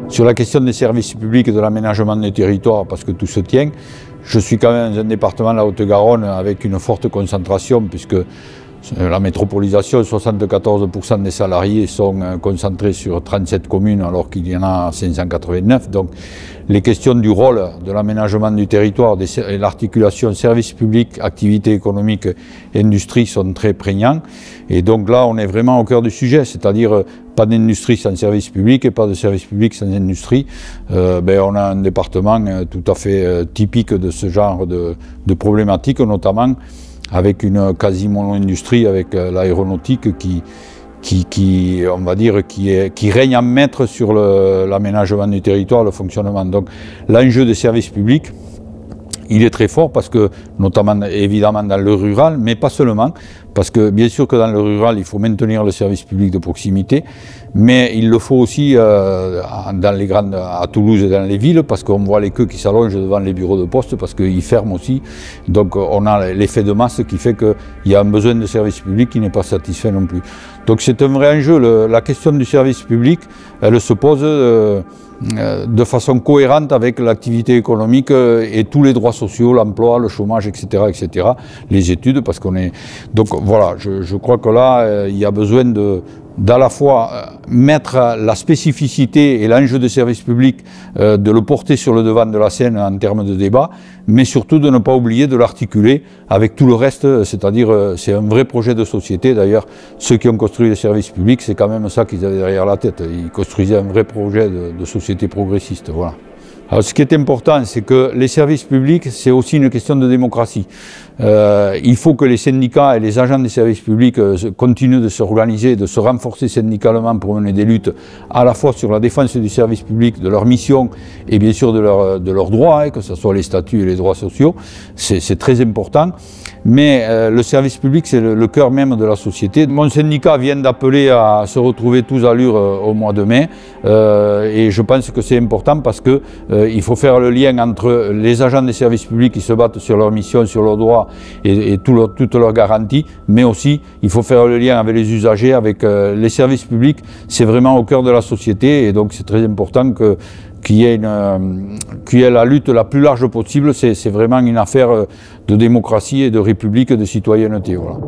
Sur la question des services publics et de l'aménagement des territoires, parce que tout se tient, je suis quand même dans un département de la Haute-Garonne avec une forte concentration, puisque la métropolisation, 74% des salariés sont concentrés sur 37 communes alors qu'il y en a 589. Donc les questions du rôle de l'aménagement du territoire et l'articulation services publics, activités économiques et industrie sont très prégnants. Et donc là, on est vraiment au cœur du sujet, c'est-à-dire pas d'industrie sans services publics et pas de services publics sans industrie. On a un département tout à fait typique de ce genre de problématiques, notamment avec une quasi-mono-industrie, avec l'aéronautique qui règne en maître sur l'aménagement du territoire, le fonctionnement. Donc l'enjeu des services publics, il est très fort parce que, notamment évidemment dans le rural, mais pas seulement, parce que bien sûr que dans le rural, il faut maintenir le service public de proximité, mais il le faut aussi à Toulouse et dans les villes, parce qu'on voit les queues qui s'allongent devant les bureaux de poste, parce qu'ils ferment aussi. Donc on a l'effet de masse qui fait qu'il y a un besoin de service public qui n'est pas satisfait non plus. Donc c'est un vrai enjeu. La question du service public, elle se pose de façon cohérente avec l'activité économique et tous les droits sociaux, l'emploi, le chômage, etc., les études, parce qu'on est... Donc voilà, je crois que là, il y a besoin d'à la fois mettre la spécificité et l'enjeu des services publics, de le porter sur le devant de la scène en termes de débat, mais surtout de ne pas oublier de l'articuler avec tout le reste, c'est-à-dire c'est un vrai projet de société. D'ailleurs, ceux qui ont construit les services publics, c'est quand même ça qu'ils avaient derrière la tête. Ils construisaient un vrai projet de société progressiste. Voilà. Alors, ce qui est important, c'est que les services publics, c'est aussi une question de démocratie. Il faut que les syndicats et les agents des services publics continuent de s'organiser, de se renforcer syndicalement pour mener des luttes à la fois sur la défense du service public, de leur mission et bien sûr de leurs droits, que ce soit les statuts et les droits sociaux. C'est très important. Mais le service public, c'est le cœur même de la société. Mon syndicat vient d'appeler à se retrouver tous à Lure au mois de mai. Et je pense que c'est important parce que il faut faire le lien entre les agents des services publics qui se battent sur leur mission, sur leurs droits et toutes leurs garanties, mais aussi il faut faire le lien avec les usagers, avec les services publics. C'est vraiment au cœur de la société et donc c'est très important qu'il y ait la lutte la plus large possible. C'est vraiment une affaire de démocratie et de république, de citoyenneté. Voilà.